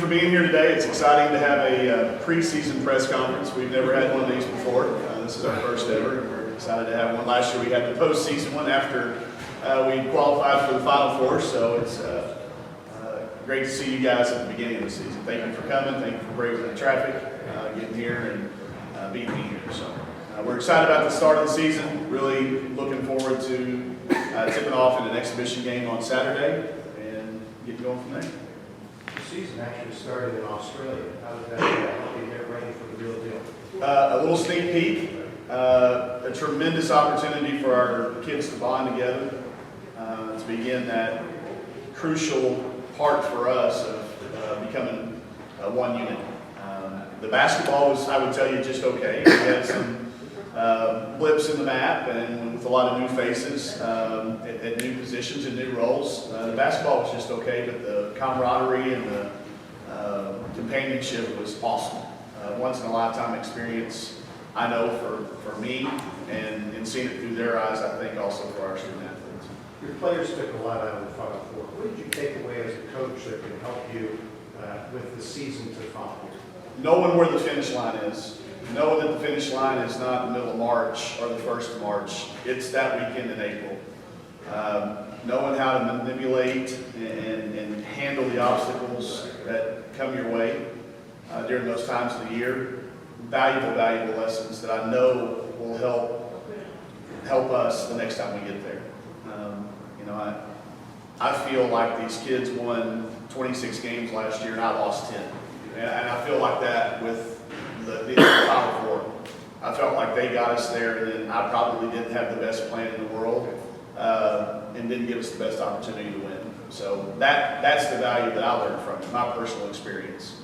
for being here today. It's exciting to have a preseason press conference. We've never had one of these before. This is our first ever. We're excited to have one. Last year we had the postseason one after we qualified for the Final Four, so it's great to see you guys at the beginning of the season. Thank you for coming. Thank you for braving the traffic, getting here and being here. So we're excited about the start of the season. Really looking forward to tipping off in an exhibition game on Saturday and getting going from there. The season actually started in Australia. How did that help you get ready for the real deal? A little sneak peek, a tremendous opportunity for our kids to bond together, to begin that crucial part for us of becoming one unit. The basketball was, I would tell you, just okay. We had some blips in the map and with a lot of new faces at new positions and new roles. The basketball was just okay, but the camaraderie and the companionship was awesome. Once in a lifetime experience, I know for me, and seeing it through their eyes, I think also for our student athletes. Your players took a lot out of the Final Four. What did you take away as a coach that can help you with the season to follow? Knowing where the finish line is. Knowing that the finish line is not the middle of March or the 1st of March. It's that weekend in April. Knowing how to manipulate and handle the obstacles that come your way during those times of the year. Valuable lessons that I know will help us the next time we get there. I feel like these kids won 26 games last year and I lost 10. And I feel like that with the Final Four. I felt like they got us there, and then I probably didn't have the best plan in the world and didn't give us the best opportunity to win. So that's the value that I learned from it, my personal experience.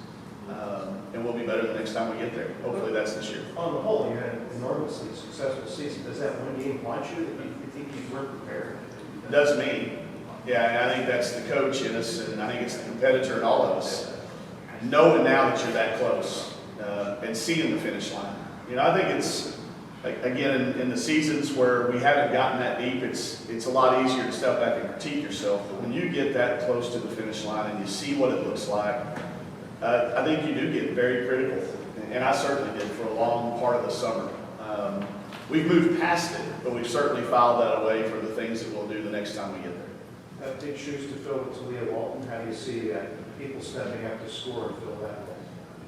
And we'll be better the next time we get there. Hopefully that's this year. On the whole, you had an enormously successful season. Does that one game haunt you that you think you weren't prepared? It does me. Yeah, and I think that's the coach in us, and I think it's the competitor in all of us. Knowing now that you're that close and seeing the finish line. I think it's, again, in the seasons where we haven't gotten that deep, it's a lot easier to step back and critique yourself. But when you get that close to the finish line and you see what it looks like, I think you do get very critical. And I certainly did for a long part of the summer. We've moved past it, but we've certainly filed that away for the things that we'll do the next time we get there. Big shoes to fill with Talia Walton. How do you see people stepping up to score and fill that role?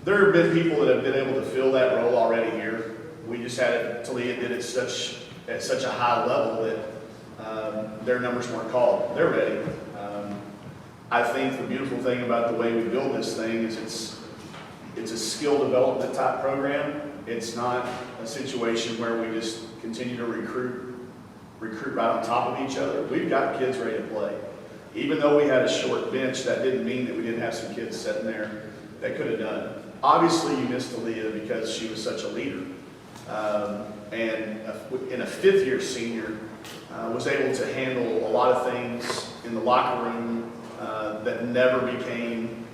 There have been people that have been able to fill that role already here. We just had it, Talia did it at such a high level that their numbers weren't called. They're ready. I think the beautiful thing about the way we build this thing is it's a skill development type program. It's not a situation where we just continue to recruit right on top of each other. We've got kids ready to play. Even though we had a short bench, that didn't mean that we didn't have some kids sitting there that could have done it. Obviously, you missed Talia because she was such a leader. And in a fifth-year senior, was able to handle a lot of things in the locker room that never became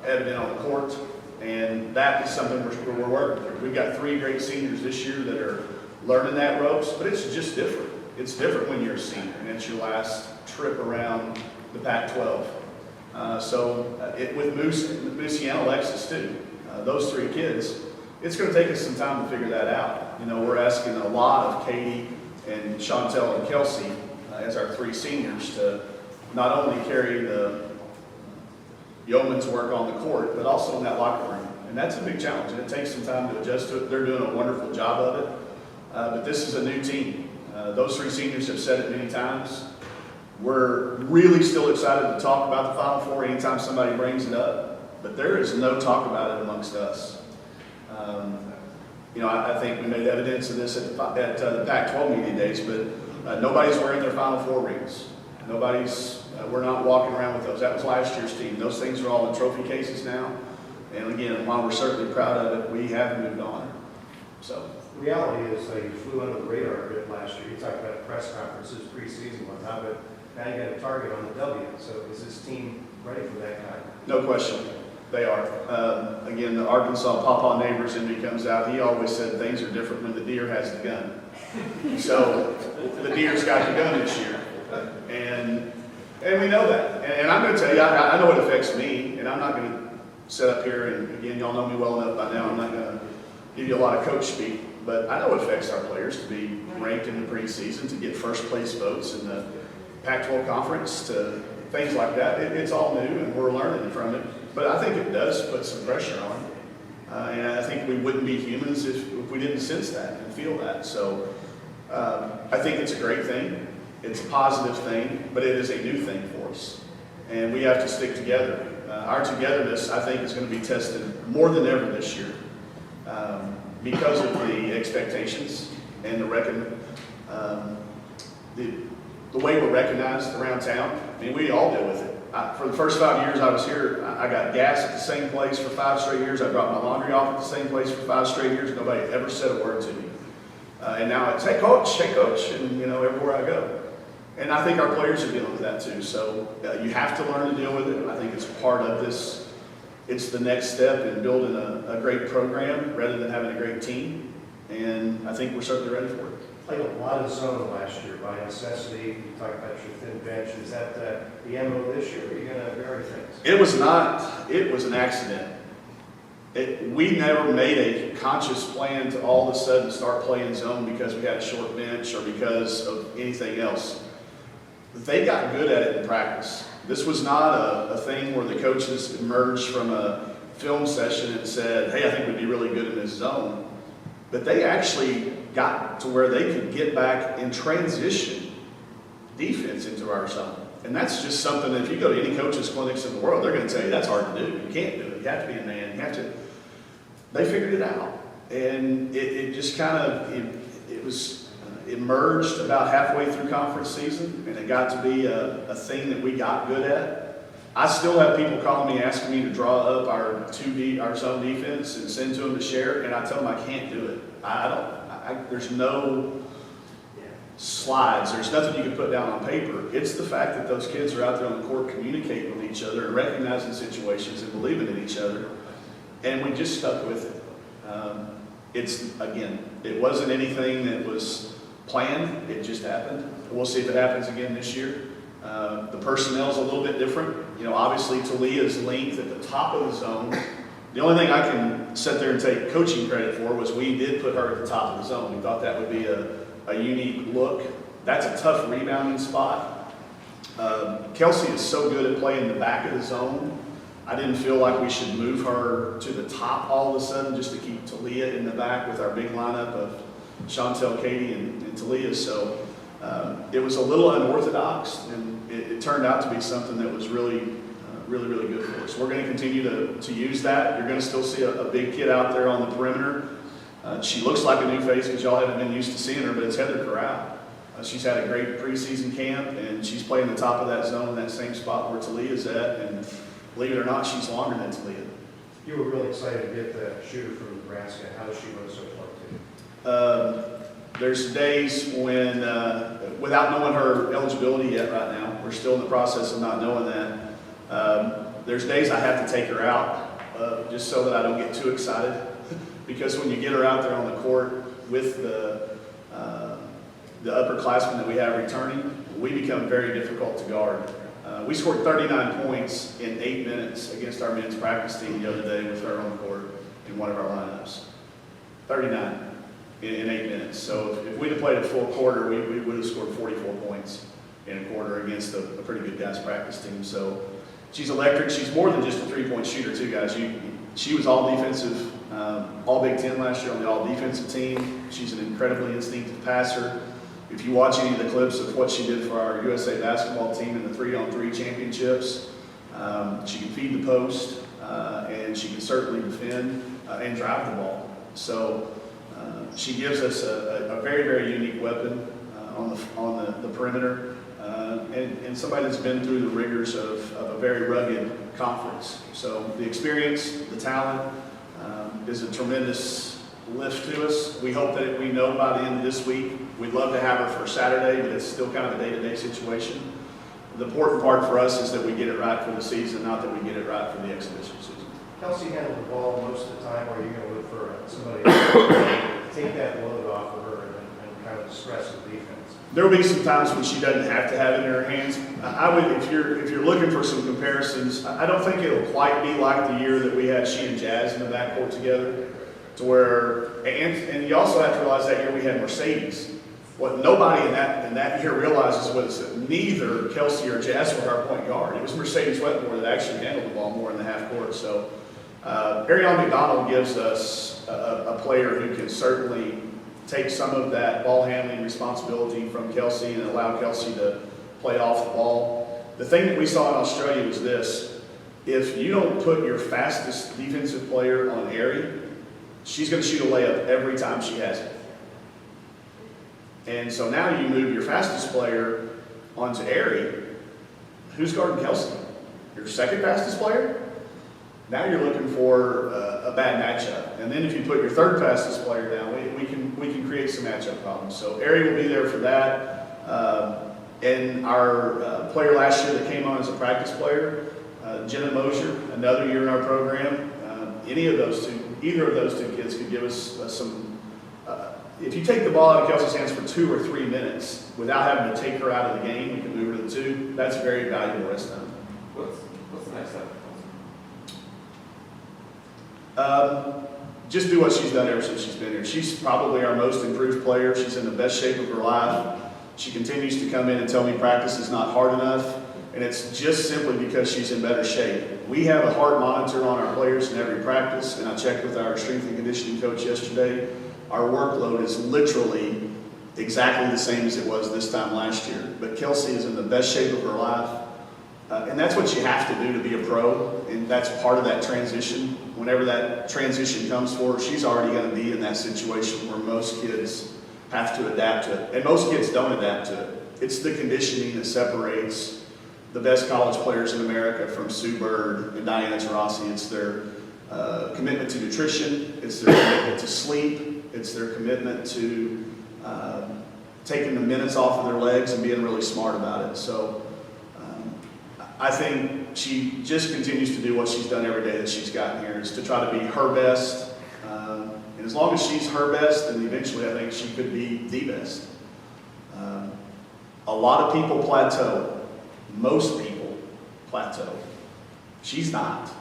evident on the court. And that is something we're working through. We've got 3 great seniors this year that are learning that ropes, but it's just different. It's different when you're a senior and it's your last trip around the Pac-12. With Moosey and Alexis too, those 3 kids, it's going to take us some time to figure that out. We're asking a lot of Katie and Chantel and Kelsey as our 3 seniors to not only carry the yeoman's work on the court, but also in that locker room. And that's a big challenge, and it takes some time to adjust to it. They're doing a wonderful job of it, but this is a new team. Those 3 seniors have said it many times. We're really still excited to talk about the Final Four anytime somebody brings it up, but there is no talk about it amongst us. I think we made evidence of this at the Pac-12 media days, but nobody's wearing their Final Four rings. We're not walking around with those. That was last year's team. Those things are all in trophy cases now. And again, while we're certainly proud of it, we have moved on. So. The reality is you flew under the radar a bit last year. You talked about press conferences, preseason one time, but now you got a target on the W. So is this team ready for that kind? No question. They are. Again, the Arkansas Pawpaw Neighbors in me comes out. He always said things are different when the deer has the gun. So the deer's got the gun this year. And we know that. And I'm going to tell you, I know it affects me, and I'm not going to sit up here, and again, y'all know me well enough by now, I'm not gonna give you a lot of coach speak, but I know it affects our players to be ranked in the preseason, to get first place votes in the Pac-12 conference, to things like that. It's all new, and we're learning from it, but I think it does put some pressure on. And I think we wouldn't be humans if we didn't sense that and feel that. So I think it's a great thing. It's a positive thing, but it is a new thing for us. And we have to stick together. Our togetherness, I think, is going to be tested more than ever this year because of the expectations and the way we're recognized around town. I mean, we all deal with it. For the first 5 years I was here, I got gas at the same place for 5 straight years. I dropped my laundry off at the same place for 5 straight years. Nobody ever said a word to me. And now it's, hey coach, and everywhere I go. And I think our players are dealing with that too. So you have to learn to deal with it. I think it's part of this. It's the next step in building a great program rather than having a great team. And I think we're certainly ready for it. Played a lot of zone last year by necessity. You talk about your thin bench. Is that the MO this year, or are you going to vary things? It was not. It was an accident. We never made a conscious plan to all of a sudden start playing zone because we had a short bench or because of anything else. They got good at it in practice. This was not a thing where the coaches emerged from a film session and said, hey, I think we'd be really good in this zone. But they actually got to where they could get back and transition defense into our zone. And that's just something that if you go to any coaches' clinics in the world, they're going to tell you that's hard to do. You can't do it. You have to be a man. You have to. They figured it out. And it just kind of, it was emerged about halfway through conference season, and it got to be a thing that we got good at. I still have people calling me asking me to draw up our zone defense and send to them to share, and I tell them I can't do it. There's no slides. There's nothing you can put down on paper. It's the fact that those kids are out there on the court communicating with each other and recognizing situations and believing in each other, and we just stuck with it. It wasn't anything that was planned. It just happened. We'll see if it happens again this year. The personnel's a little bit different. Obviously Talia's length at the top of the zone. The only thing I can sit there and take coaching credit for was we did put her at the top of the zone. We thought that would be a unique look. That's a tough rebounding spot. Kelsey is so good at playing the back of the zone. I didn't feel like we should move her to the top all of a sudden just to keep Talia in the back with our big lineup of Chantel, Katie, and Talia. So it was a little unorthodox, and it turned out to be something that was really good for us. We're going to continue to use that. You're going to still see a big kid out there on the perimeter. She looks like a new face because y'all haven't been used to seeing her, but it's Heather Corral. She's had a great preseason camp, and she's playing the top of that zone in that same spot where Talia's at, and believe it or not, she's longer than Talia. You were really excited to get the shooter from Nebraska. How does she run so far, too? There's days when, without knowing her eligibility yet right now, we're still in the process of not knowing that. There's days I have to take her out just so that I don't get too excited. Because when you get her out there on the court with the upperclassmen that we have returning, we become very difficult to guard. We scored 39 points in 8 minutes against our men's practice team the other day with her on the court in one of our lineups. 39 in 8 minutes. So if we'd have played a full quarter, we would have scored 44 points in a quarter against a pretty good guys practice team. So she's electric. She's more than just a three-point shooter too, guys. She was all defensive, all Big Ten last year on the all defensive team. She's an incredibly instinctive passer. If you watch any of the clips of what she did for our USA basketball team in the 3-on-3 championships, she can feed the post, and she can certainly defend and drive the ball. So she gives us a very, very unique weapon on the perimeter, and somebody that's been through the rigors of a very rugged conference. So the experience, the talent is a tremendous lift to us. We hope that we know by the end of this week. We'd love to have her for Saturday, but it's still kind of a day-to-day situation. The important part for us is that we get it right for the season, not that we get it right for the exhibition season. Kelsey handled the ball most of the time, or are you going to look for somebody to take that load off of her and kind of the stress of defense. There will be some times when she doesn't have to have it in her hands. I would, if you're looking for some comparisons, I don't think it'll quite be like the year that we had she and Jazz in the backcourt together, to where, and you also have to realize that year we had Mercedes. What nobody in that year realizes was that neither Kelsey or Jazz were our point guard. It was Mercedes Wetmore that actually handled the ball more in the half court. So Ariana McDonald gives us a player who can certainly take some of that ball handling responsibility from Kelsey and allow Kelsey to play off the ball. The thing that we saw in Australia was this: if you don't put your fastest defensive player on Ari, she's going to shoot a layup every time she has it. And so now you move your fastest player onto Ari. Who's guarding Kelsey? Your second fastest player? Now you're looking for a bad matchup. And then if you put your third fastest player down, we can create some matchup problems. So Ari will be there for that. And our player last year that came on as a practice player, Jenna Mosier, another year in our program. Either of those two kids could give us some. If you take the ball out of Kelsey's hands for 2 or 3 minutes without having to take her out of the game, you can move her to the 2. That's very valuable rest time. What's the next step? Just do what she's done ever since she's been here. She's probably our most improved player. She's in the best shape of her life. She continues to come in and tell me practice is not hard enough, and it's just simply because she's in better shape. We have a heart monitor on our players in every practice, and I checked with our strength and conditioning coach yesterday. Our workload is literally exactly the same as it was this time last year. But Kelsey is in the best shape of her life. And that's what you have to do to be a pro, and that's part of that transition. Whenever that transition comes for her, she's already going to be in that situation where most kids have to adapt to it. And most kids don't adapt to it. It's the conditioning that separates the best college players in America from Sue Bird and Diana Taurasi. It's their commitment to nutrition, it's their commitment to sleep, it's their commitment to taking the minutes off of their legs and being really smart about it. So I think she just continues to do what she's done every day that she's gotten here, is to try to be her best. And as long as she's her best, then eventually I think she could be the best. A lot of people plateau. Most people plateau. She's not.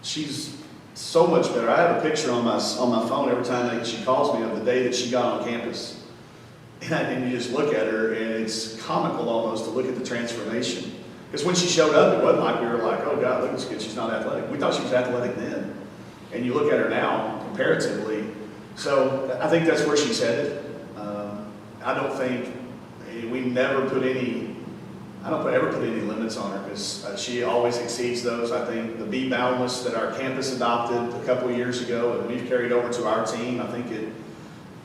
She's so much better. I have a picture on my phone every time that she calls me of the day that she got on campus. And you just look at her, and it's comical almost to look at the transformation. Because when she showed up, it wasn't like we were like, oh God, look at this kid, she's not athletic. We thought she was athletic then. And you look at her now, comparatively. So I think that's where she's headed. I don't think, we never put any, I don't ever put any limits on her, because she always exceeds those. I think the Be Boundless that our campus adopted a couple of years ago, and we've carried over to our team, I think it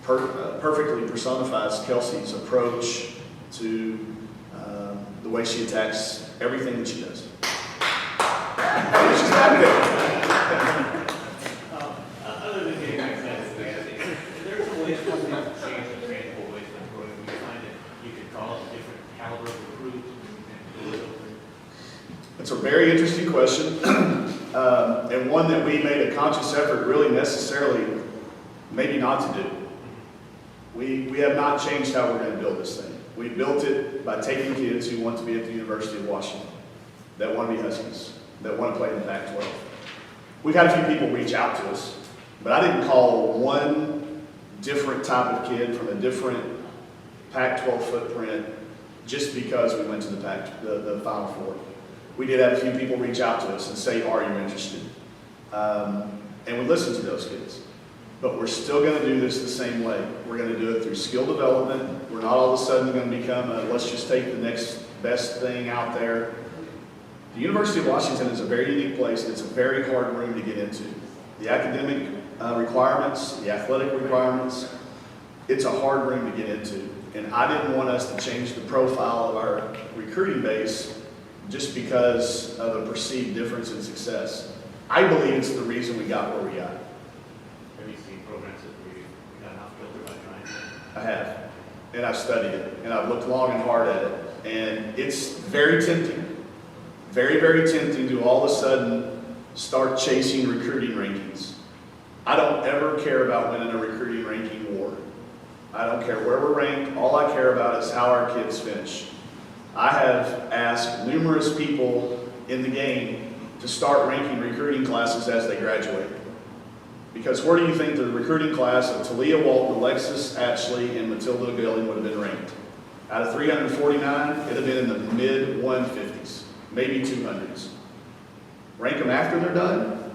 perfectly personifies Kelsey's approach to the way she attacks everything that she does. She's not good. Other than getting back to that, there's a way to change the tangible ways of growing. We find that you could call it a different caliber of recruit and do it. It's a very interesting question, and one that we made a conscious effort really necessarily maybe not to do. We have not changed how we're going to build this thing. We built it by taking kids who want to be at the University of Washington, that want to be Huskies, that want to play in the Pac-12. We've had a few people reach out to us, but I didn't call one different type of kid from a different Pac-12 footprint just because we went to the Final Four. We did have a few people reach out to us and say, are you interested? And we listened to those kids. But we're still going to do this the same way. We're going to do it through skill development. We're not all of a sudden going to become let's just take the next best thing out there. The University of Washington is a very unique place, and it's a very hard room to get into. The academic requirements, the athletic requirements, it's a hard room to get into. And I didn't want us to change the profile of our recruiting base just because of a perceived difference in success. I believe it's the reason we got where we got. Have you seen programs that we got enough filter by trying? I have, and I've studied it, and I've looked long and hard at it, and it's very tempting, very, very tempting to all of a sudden start chasing recruiting rankings. I don't ever care about winning a recruiting ranking war. I don't care where we're ranked. All I care about is how our kids finish. I have asked numerous people in the game to start ranking recruiting classes as they graduate. Because where do you think the recruiting class of Talia Walton, Alexis Ashley, and Matilda Gilling would have been ranked? Out of 349, it would have been in the mid 150s, maybe 200s. Rank them after they're done,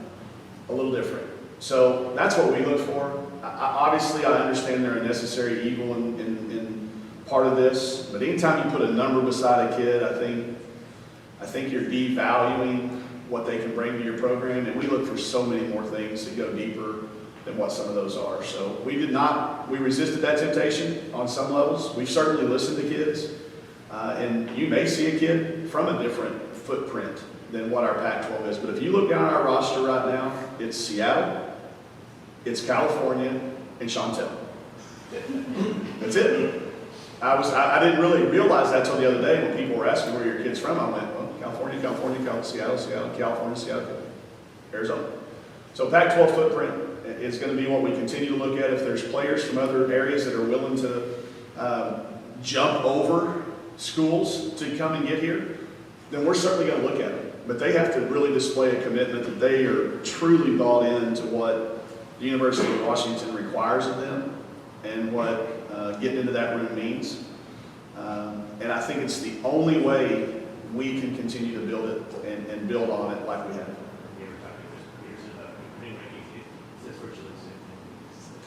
a little different. So that's what we look for. Obviously, I understand they're a necessary evil in part of this, but anytime you put a number beside a kid, I think you're devaluing what they can bring to your program, and we look for so many more things to go deeper than what some of those are. So we resisted that temptation on some levels. We've certainly listened to kids, and you may see a kid from a different footprint than what our Pac-12 is. But if you look down our roster right now, it's Seattle, it's California, and Chantel. That's it. I didn't really realize that till the other day when people were asking where your kid's from. I went, well, California, Seattle, California, Seattle, Arizona. So Pac-12 footprint is going to be what we continue to look at. If there's players from other areas that are willing to jump over schools to come and get here, then we're certainly going to look at them. But they have to really display a commitment that they are truly bought into what the University of Washington requires of them and what getting into that room means. And I think it's the only way we can continue to build it and build on it like we have.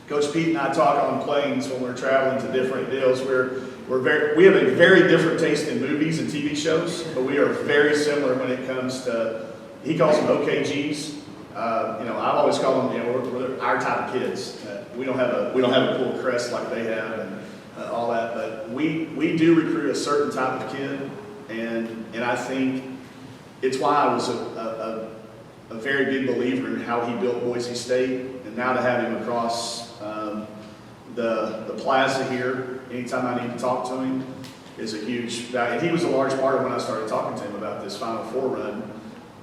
Coach Pete and I talk on planes when we're traveling to different deals. We have a very different taste in movies and TV shows, but we are very similar when it comes to, he calls them OKGs. I've always called them, we're our type of kids. We don't have a cool crest like they have and all that, but we do recruit a certain type of kid, and I think it's why I was a very big believer in how he built Boise State, and now to have him across the plaza here, anytime I need to talk to him, is a huge value. And he was a large part of when I started talking to him about this Final Four run.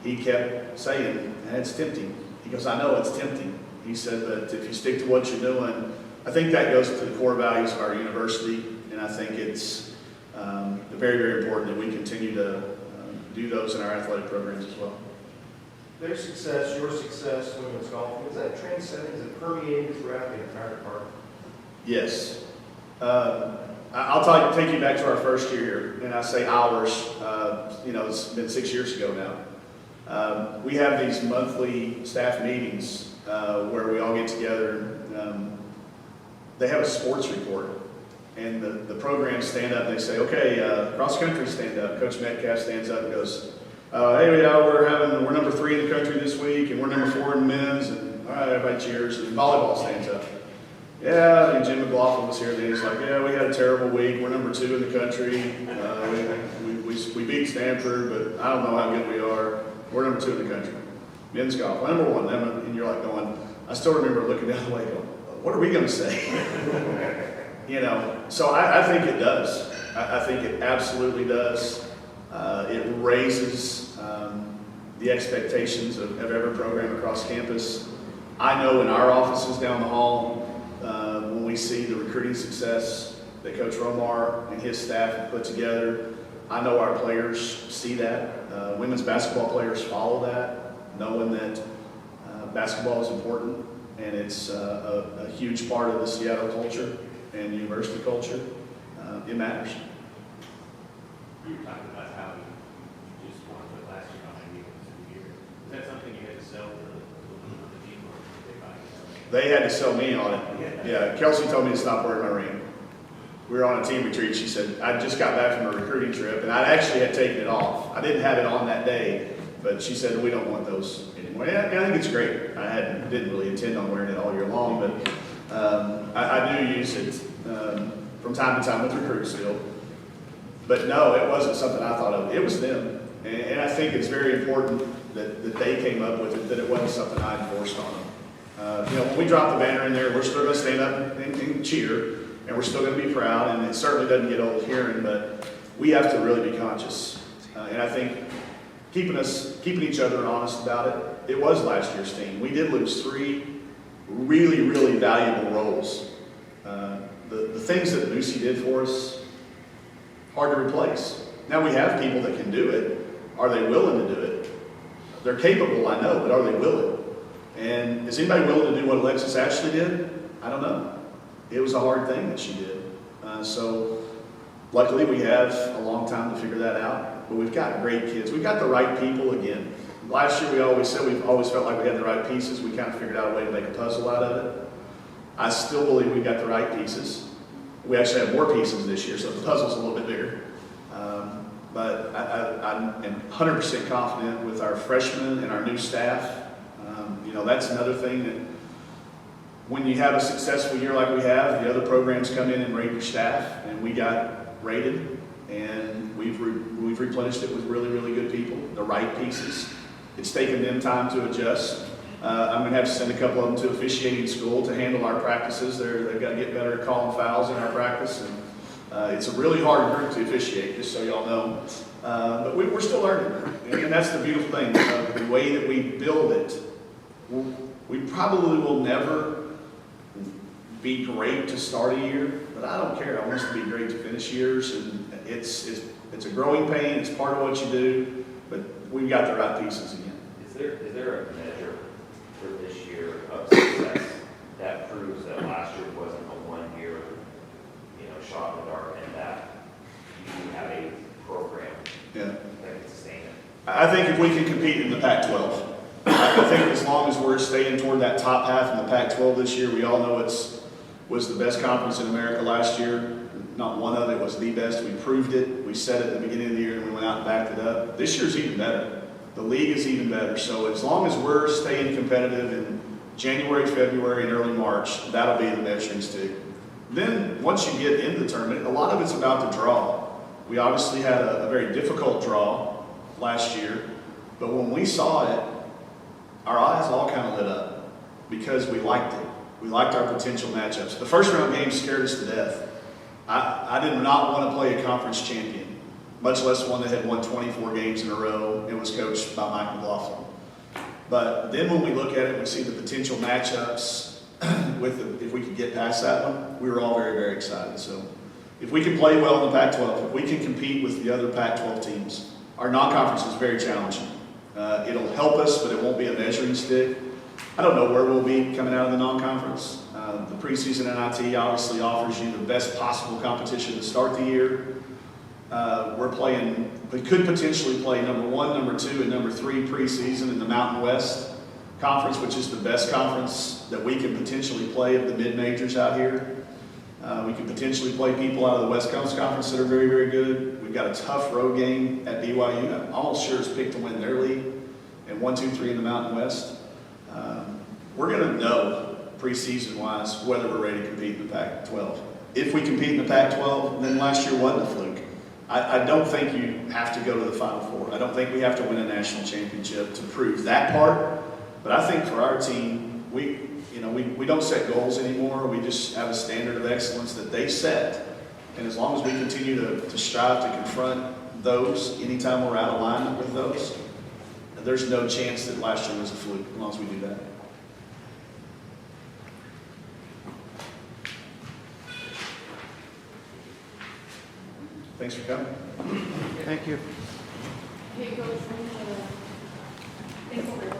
He kept saying, it's tempting. He goes, I know it's tempting. He said, but if you stick to what you're doing, I think that goes to the core values of our university, and I think it's very, very important that we continue to do those in our athletic programs as well. Their success, your success, women's golf, is that transcending? Is it permeating throughout the entire department? Yes. I'll take you back to our first year here, and I say ours, it's been 6 years ago now. We have these monthly staff meetings where we all get together. They have a sports report, and the programs stand up and they say, okay, cross country stand up. Coach Metcalf stands up and goes, hey, we're number 3 in the country this week, and we're number 4 in men's, and all right, everybody cheers, and volleyball stands up. Yeah, and Jim McLaughlin was here, and he's like, yeah, we had a terrible week. We're number 2 in the country. We beat Stanford, but I don't know how good we are. We're number 2 in the country. Men's golf, number 1. And you're like going, I still remember looking down the way going, what are we going to say? So I think it does. I think it absolutely does. It raises the expectations of every program across campus. I know in our offices down the hall, when we see the recruiting success that Coach Romar and his staff have put together, I know our players see that. Women's basketball players follow that, knowing that basketball is important, and it's a huge part of the Seattle culture and university culture. It matters. You were talking about how you just want to put last year behind you this year. Is that something you had to sell to the team, or did they buy it? They had to sell me on it. Yeah, Kelsey told me to stop wearing my ring. We were on a team retreat. She said, I just got back from a recruiting trip, and I actually had taken it off. I didn't have it on that day, but she said, we don't want those anymore. Yeah, I think it's great. I didn't really intend on wearing it all year long, but I do use it from time to time with recruits still. But no, it wasn't something I thought of. It was them. And I think it's very important that they came up with it, that it wasn't something I enforced on them. When we drop the banner in there, we're still going to stand up and cheer, and we're still going to be proud, and it certainly doesn't get old hearing, but we have to really be conscious. And I think keeping each other honest about it, it was last year's team. We did lose 3 really, really valuable roles. the things that Lucy did for us, hard to replace. Now we have people that can do it. Are they willing to do it? They're capable, I know, but are they willing? And is anybody willing to do what Alexis Ashley did? I don't know. It was a hard thing that she did. So luckily we have a long time to figure that out. But we've got great kids. We've got the right people again. Last year we always said we've always felt like we had the right pieces. We kind of figured out a way to make a puzzle out of it. I still believe we've got the right pieces. We actually have more pieces this year, so the puzzle's a little bit bigger. But I am 100% confident with our freshmen and our new staff. You know, that's another thing that when you have a successful year like we have, the other programs come in and rate your staff, and we got rated, and we've replenished it with really, really good people, the right pieces. It's taken them time to adjust. I'm going to have to send a couple of them to officiating school to handle our practices. They've got to get better at calling fouls in our practice. And it's a really hard group to officiate, just so y'all know. But we're still learning. And that's the beautiful thing. The way that we build it, we probably will never be great to start a year, but I don't care. I want us to be great to finish years. And it's a growing pain. It's part of what you do. But we've got the right pieces again. Is there a measure for this year of success that proves that last year wasn't a one-year, shot in the dark, and that you have a program that can sustain it? I think if we can compete in the Pac-12, I think as long as we're staying toward that top half in the Pac-12 this year, we all know was the best conference in America last year. Not one of it was the best. We proved it. We said it at the beginning of the year, and we went out and backed it up. This year's even better. The league is even better. So as long as we're staying competitive in January, February, and early March, that'll be the measuring stick. Then once you get into the tournament, a lot of it's about the draw. We obviously had a very difficult draw last year, but when we saw it, our eyes all kind of lit up because we liked it. We liked our potential matchups. The first round game scared us to death. I did not want to play a conference champion, much less one that had won 24 games in a row and was coached by Mike McLaughlin. But then when we look at it, we see the potential matchups if we could get past that one, we were all very, very excited. So if we can play well in the Pac-12, if we can compete with the other Pac-12 teams, our non-conference is very challenging. It'll help us, but it won't be a measuring stick. I don't know where we'll be coming out of the non-conference. The preseason NIT obviously offers you the best possible competition to start the year. We could potentially play number 1, number 2, and number 3 preseason in the Mountain West Conference, which is the best conference that we can potentially play of the mid-majors out here. We could potentially play people out of the West Coast Conference that are very, very good. We've got a tough road game at BYU. I'm almost sure it's picked to win their league, and 1, 2, 3 in the Mountain West. We're going to know preseason-wise whether we're ready to compete in the Pac-12. If we compete in the Pac-12, then last year wasn't a fluke. I don't think you have to go to the Final Four. I don't think we have to win a national championship to prove that part. But I think for our team, we don't set goals anymore. We just have a standard of excellence that they set. And as long as we continue to strive to confront those anytime we're out of alignment with those, there's no chance that last year was a fluke as long as we do that. Thanks for coming. Thank you. Hey, Coach, thanks for